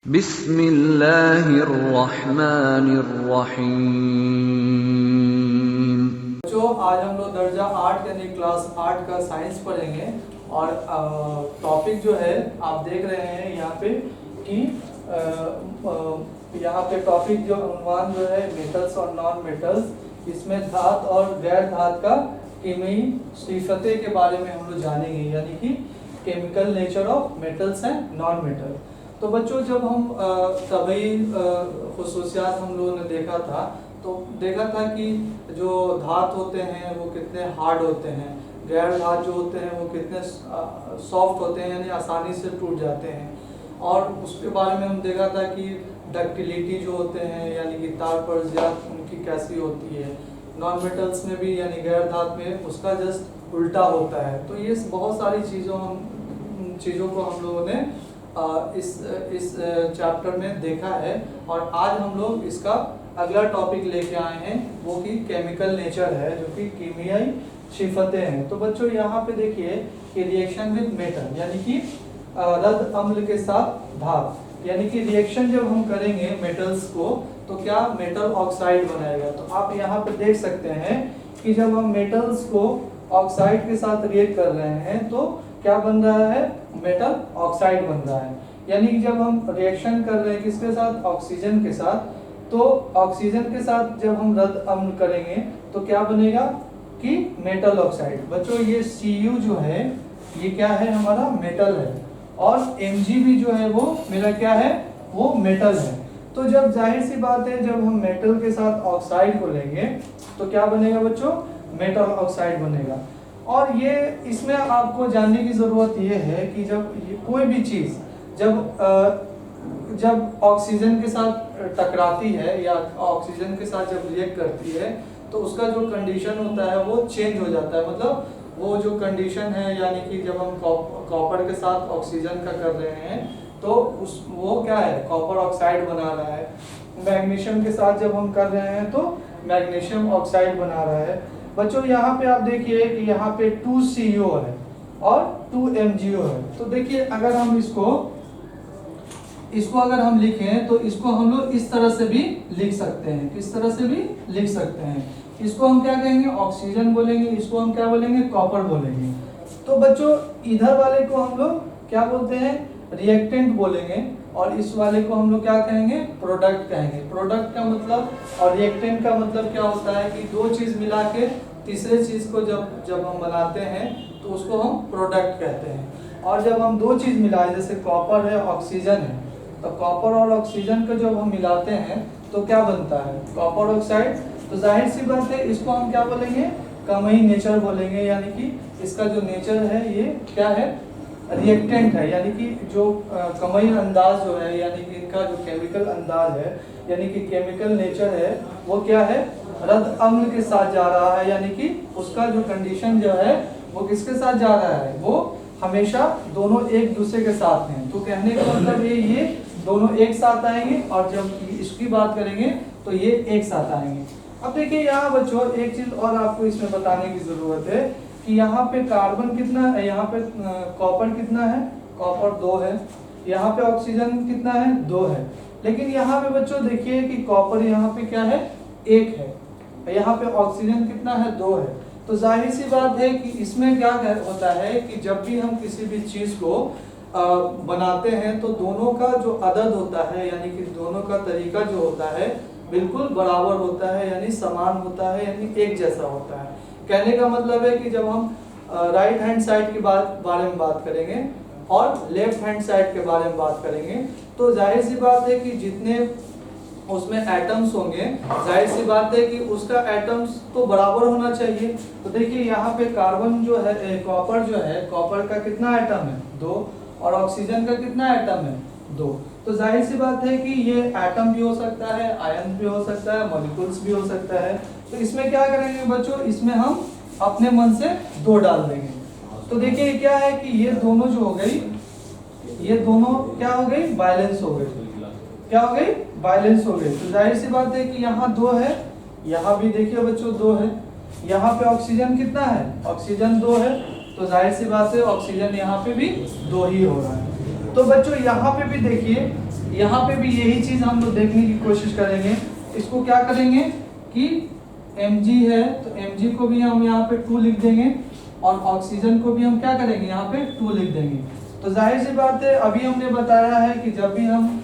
बिस्मिल्लाहिर्रहमानिर्रहीम। जो आज हम लोग दर्जा 8 यानी क्लास 8 का साइंस पढ़ेंगे और टॉपिक जो है आप देख रहे हैं यहाँ पे कि यहाँ पे टॉपिक जो अनुमान जो है मेटल्स और नॉन मेटल्स, इसमें धात और गैर धात का कीमियाई सिफातें के बारे में हम लोग जानेंगे, यानी कि chemical nature of metals and non metal. तो बच्चों जब हम तभी खुसूसियात हम लोगों ने देखा था तो देखा था कि जो धात होते हैं वो कितने हार्ड होते हैं, गैर धात जो होते हैं वो कितने सॉफ्ट होते हैं यानी आसानी से टूट जाते हैं। और उसके बारे में हम देखा था कि डक्टिलिटी जो होते हैं यानी कि तार पर्जियात उनकी कैसी होती है। नॉन मेटल्स में भी यानी गैर धात में उसका जस्ट उल्टा होता है। तो ये बहुत सारी चीज़ों को हम लोगों ने इस चैप्टर में देखा है और आज हम लोग इसका अगला टॉपिक लेके आए हैं वो कि केमिकल नेचर है, जो कि कीमियाई सिफातें हैं। तो बच्चों यहाँ पे देखिए कि रिएक्शन विद मेटल यानी कि रद्द अम्ल के साथ धात, यानी कि रिएक्शन जब हम करेंगे मेटल्स को तो क्या मेटल ऑक्साइड बनाएगा। तो आप यहाँ पे देख सकते हैं कि जब हम मेटल्स को ऑक्साइड के साथ रिएक्ट कर रहे हैं तो क्या बन रहा है, मेटल ऑक्साइड बन रहा है। यानी कि जब हम रिएक्शन कर रहे हैं किसके साथ, ऑक्सीजन के साथ, तो ऑक्सीजन के साथ जब हम रद्द अम्ल करेंगे तो क्या बनेगा कि मेटल ऑक्साइड। बच्चों ये Cu जो है ये क्या है, हमारा मेटल है, और Mg भी जो है वो मेरा क्या है, वो मेटल है। तो जब जाहिर सी बात है जब हम मेटल के साथ ऑक्साइड को लेंगे तो क्या बनेगा बच्चों, मेटल ऑक्साइड बनेगा। और ये इसमें आपको जानने की ज़रूरत ये है कि जब कोई भी चीज़ जब ऑक्सीजन के साथ टकराती है या ऑक्सीजन के साथ जब रिएक्ट करती है तो उसका जो कंडीशन होता है वो चेंज हो जाता है। मतलब वो जो कंडीशन है यानी कि जब हम कॉपर के साथ ऑक्सीजन का कर रहे हैं तो वो क्या है, कॉपर ऑक्साइड बना रहा है। मैग्नीशियम के साथ जब हम कर रहे हैं तो मैग्नीशियम ऑक्साइड बना रहा है। बच्चों यहाँ पे आप देखिए कि यहाँ पे 2CO है और 2MgO है। तो देखिए अगर हम इसको अगर हम लिखें तो इसको हम लोग इस तरह से भी लिख सकते हैं, किस तरह से भी लिख सकते हैं। इसको हम क्या कहेंगे, ऑक्सीजन बोलेंगे, इसको हम क्या बोलेंगे, कॉपर बोलेंगे। तो बच्चों इधर वाले को हम लोग क्या बोलते हैं, रिएक्टेंट बोलेंगे, और इस वाले को हम लोग क्या कहेंगे, प्रोडक्ट कहेंगे। प्रोडक्ट का मतलब और रिएक्टेंट का मतलब क्या होता है कि दो चीज मिला के तीसरे चीज को जब हम बनाते हैं तो उसको हम प्रोडक्ट कहते हैं। और जब हम दो चीज मिलाए जैसे कॉपर है, ऑक्सीजन है, तो कॉपर और ऑक्सीजन को जब हम मिलाते हैं तो क्या बनता है, कॉपर ऑक्साइड। तो जाहिर सी बात है इसको हम क्या बोलेंगे, कीमियाई नेचर बोलेंगे, यानी कि इसका जो नेचर है ये क्या है, रिएक्टेंट है। यानी कि जो कीमियाई अंदाज जो है यानी कि इनका जो केमिकल अंदाज है यानी कि केमिकल नेचर है वो क्या है, रद्द अम्ल के साथ जा रहा है। यानी कि उसका जो कंडीशन जो है वो किसके साथ जा रहा है, वो हमेशा दोनों एक दूसरे के साथ हैं। तो कहने का मतलब ये दोनों एक साथ आएंगे और जब इसकी बात करेंगे तो ये एक साथ आएंगे। अब देखिए यहाँ बच्चों एक चीज और आपको इसमें बताने की जरूरत है कि यहाँ पे कार्बन कितना है, यहाँ पे कॉपर कितना है, कॉपर 2 है, यहाँ पे ऑक्सीजन कितना है, 2 है। लेकिन यहाँ पे बच्चों देखिए कि कॉपर यहाँ पे क्या है, 1 है, यहाँ पे ऑक्सीजन कितना है, 2 है। तो जाहिर सी बात है कि इसमें क्या होता है कि जब भी हम किसी भी चीज को बनाते हैं तो दोनों का जो अदद होता है यानी कि दोनों का तरीका जो होता है बिल्कुल बराबर होता है, यानी समान होता है, यानी एक जैसा होता है। कहने का मतलब है कि जब हम राइट हैंड साइड के बारे में बात करेंगे और लेफ्ट हैंड साइड के बारे में बात करेंगे तो जाहिर सी बात है कि जितने उसमें एटम्स होंगे जाहिर सी बात है कि उसका एटम्स तो बराबर होना चाहिए। तो देखिए यहाँ पे कार्बन जो है, कॉपर जो है, कॉपर का कितना एटम है, 2, और ऑक्सीजन का कितना एटम है, 2। तो जाहिर सी बात है कि ये एटम भी हो सकता है, आयन भी हो सकता है, मॉलिक्यूल्स भी हो सकता है। तो इसमें क्या करेंगे बच्चों, इसमें हम अपने मन से 2 डाल देंगे। तो देखिए क्या है कि ये दोनों जो हो गई, ये दोनों क्या हो गई, बैलेंस हो गई, क्या हो गई, बैलेंस हो गई। तो जाहिर सी बात है कि यहाँ 2 है, यहाँ भी देखिए बच्चों 2 है, यहाँ पे ऑक्सीजन कितना है, ऑक्सीजन 2 है, तो जाहिर सी बात है ऑक्सीजन यहाँ पे भी 2 ही हो रहा है। तो बच्चों यहाँ पे भी देखिए यहाँ पे भी यही चीज़ हम लोग देखने की कोशिश करेंगे। इसको क्या करेंगे कि Mg है तो Mg को भी हम यहाँ पे 2 लिख देंगे और ऑक्सीजन को भी हम क्या करेंगे यहाँ पे 2 लिख देंगे। तो जाहिर सी बात है अभी हमने बताया है कि जब भी हम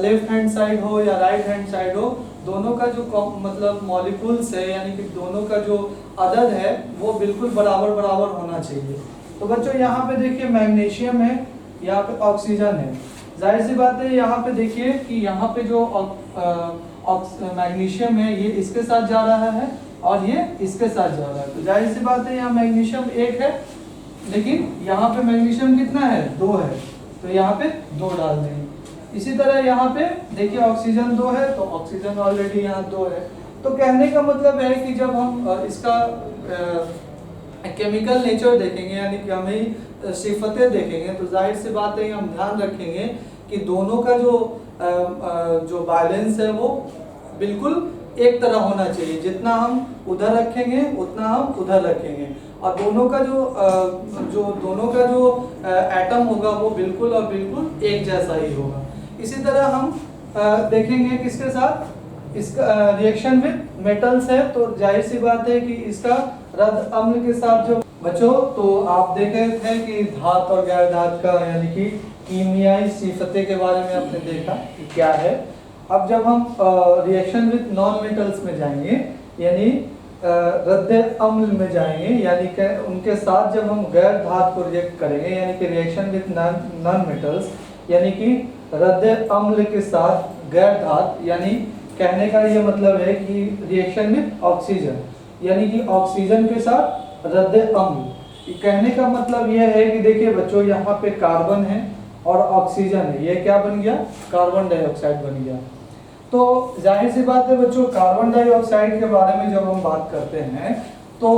लेफ्ट हैंड साइड हो या राइट हैंड साइड हो, दोनों का जो मतलब मॉलिक्यूल्स है यानी कि दोनों का जो अदद है वो बिल्कुल बराबर बराबर होना चाहिए। तो बच्चों यहाँ पे देखिए मैग्नीशियम है, यहाँ पे ऑक्सीजन है। जाहिर सी बात है यहाँ पे देखिए कि यहाँ पे जो मैग्नीशियम है ये इसके साथ जा रहा है और ये इसके साथ जा रहा है। तो जाहिर सी बात है यहाँ मैग्नीशियम 1 है, लेकिन यहाँ पे मैग्नीशियम कितना है 2 है, तो यहाँ पे 2 डाल देंगे। इसी तरह यहाँ पे देखिए ऑक्सीजन 2 है तो ऑक्सीजन ऑलरेडी यहाँ 2 है। तो कहने का मतलब है कि जब हम इसका केमिकल नेचर देखेंगे यानी कि हमें सिफतें देखेंगे तो जाहिर सी बात है हम ध्यान रखेंगे कि दोनों का जो बैलेंस है वो बिल्कुल एक तरह होना चाहिए। जितना हम उधर रखेंगे उतना हम उधर रखेंगे और दोनों का जो एटम होगा वो बिल्कुल और बिल्कुल एक जैसा ही होगा। इसी तरह हम देखेंगे किसके साथ, इसका रिएक्शन विद मेटल्स है तो जाहिर सी बात है कि इसका रद्द अम्ल के साथ जो बच्चों, तो आप देखे थे कि धात और गैर धात का यानी कि कीमियाई सिफतें के बारे में आपने देखा कि क्या है। अब जब हम रिएक्शन विद नॉन मेटल्स में जाएंगे यानी रद्द अम्ल में जाएंगे यानी कि उनके साथ जब हम गैर धात को रिएक्ट करेंगे यानी कि रिएक्शन विद नॉन मेटल्स यानी कि रद्द अम्ल के साथ गैर धात, यानी कहने का ये मतलब है कि रिएक्शन विद ऑक्सीजन यानी कि ऑक्सीजन के साथ रद्द अम्ल। कहने का मतलब यह है कि देखिए बच्चों यहाँ पे कार्बन है और ऑक्सीजन है, ये क्या बन गया, कार्बन डाइऑक्साइड बन गया। तो जाहिर सी बात है बच्चों कार्बन डाइऑक्साइड के बारे में जब हम बात करते हैं तो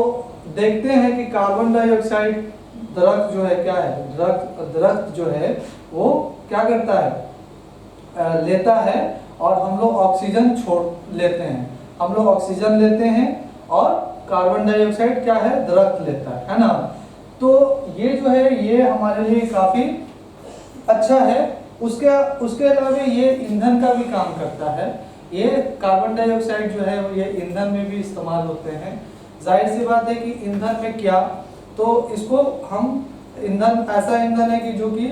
देखते हैं कि कार्बन डाइऑक्साइड दरख्त जो है क्या है, दरख्त जो है वो क्या करता है, लेता है और हम लोग ऑक्सीजन छोड़ लेते हैं, हम लोग ऑक्सीजन लेते हैं और कार्बन डाइऑक्साइड क्या है, दरख्त लेता है ना। तो ये जो है ये हमारे लिए काफी अच्छा है। उसके अलावा ये ईंधन का भी काम करता है। ये कार्बन डाइऑक्साइड जो है ये ईंधन में भी इस्तेमाल होते हैं। जाहिर सी बात है कि ईंधन में क्या, तो इसको हम ईंधन ऐसा ईंधन है कि जो कि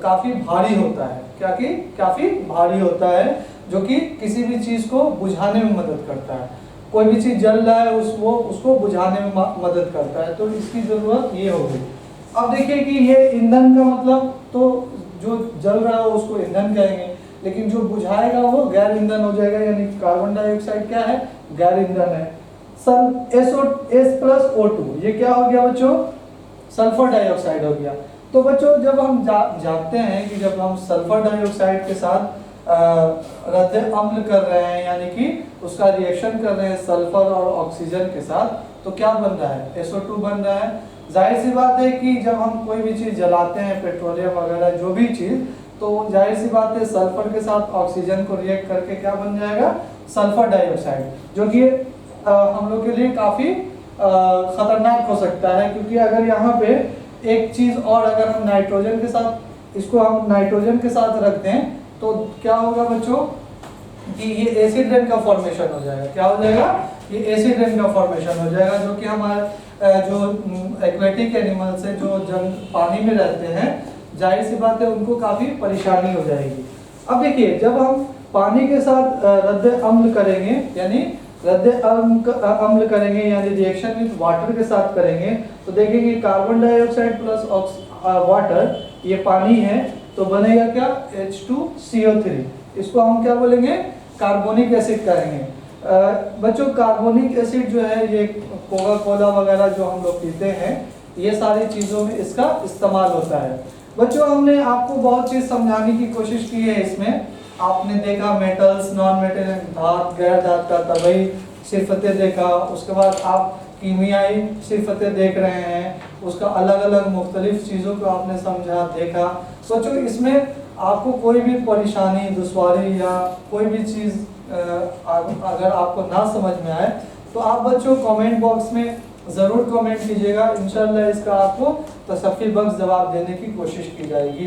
काफी भारी होता है, क्या कि काफी भारी होता है जो कि किसी भी चीज को बुझाने में मदद करता है। कोई भी चीज जल रहा है उसको बुझाने में मदद करता है, तो इसकी जरूरत ये होगी। अब देखिए कि ये ईंधन का मतलब, तो जो जल रहा है उसको ईंधन कहेंगे, लेकिन जो बुझाएगा वो गैर ईंधन हो जाएगा, यानी कार्बन डाइऑक्साइड क्या है, गैर ईंधन है। S+O2 ये क्या हो गया बच्चों, सल्फर डाइऑक्साइड हो गया। तो बच्चों जब हम जानते हैं कि जब हम सल्फर डाइऑक्साइड के साथ रद्द अम्ल कर रहे हैं यानी कि उसका रिएक्शन कर रहे हैं सल्फर और ऑक्सीजन के साथ, तो क्या बन रहा है, SO2 बन रहा है। जाहिर सी बात है कि जब हम कोई भी चीज़ जलाते हैं, पेट्रोलियम वगैरह जो भी चीज़, तो जाहिर सी बात है सल्फर के साथ ऑक्सीजन को रिएक्ट करके क्या बन जाएगा, सल्फर डाइऑक्साइड, जो कि हम लोग के लिए काफ़ी खतरनाक हो सकता है। क्योंकि अगर यहाँ पे एक चीज़ और अगर हम नाइट्रोजन के साथ, इसको हम नाइट्रोजन के साथ रखते हैं तो क्या होगा बच्चों कि ये एसिड रेन का फॉर्मेशन हो जाएगा। क्या हो जाएगा, ये एसिड रेन का फॉर्मेशन हो जाएगा, जो कि हमारे जो एक्वेटिक एनिमल्स है जो पानी में रहते हैं, जाहिर सी बात है उनको काफ़ी परेशानी हो जाएगी। अब देखिए जब हम पानी के साथ रद्द अम्ल करेंगे यानी अम्ल करेंगे यानी रिएक्शन विद वाटर के साथ करेंगे, तो देखेंगे कार्बन डाइऑक्साइड प्लस वाटर, ये पानी है, तो बनेगा क्या, H2CO3। इसको हम क्या बोलेंगे, कार्बोनिक एसिड कहेंगे। बच्चों कार्बोनिक एसिड जो है ये कोका कोला वगैरह जो हम लोग पीते हैं, ये सारी चीज़ों में इसका इस्तेमाल होता है। बच्चों हमने आपको बहुत चीज़ समझाने की कोशिश की है इसमें। आपने देखा मेटल्स, नॉन मेटल, धात, गैर धात का तबई सिफतें देखा, उसके बाद आप कीमियाई सिफतें देख रहे हैं, उसका अलग अलग मुख्तलिफ चीज़ों को आपने समझा देखा। सोचो इसमें आपको कोई भी परेशानी, दुश्वारी या कोई भी चीज़ अगर आपको ना समझ में आए तो आप बच्चों कमेंट बॉक्स में ज़रूर कमेंट कीजिएगा। इंशाल्लाह इसका आपको तसफ़ी बख्श जवाब देने की कोशिश की जाएगी।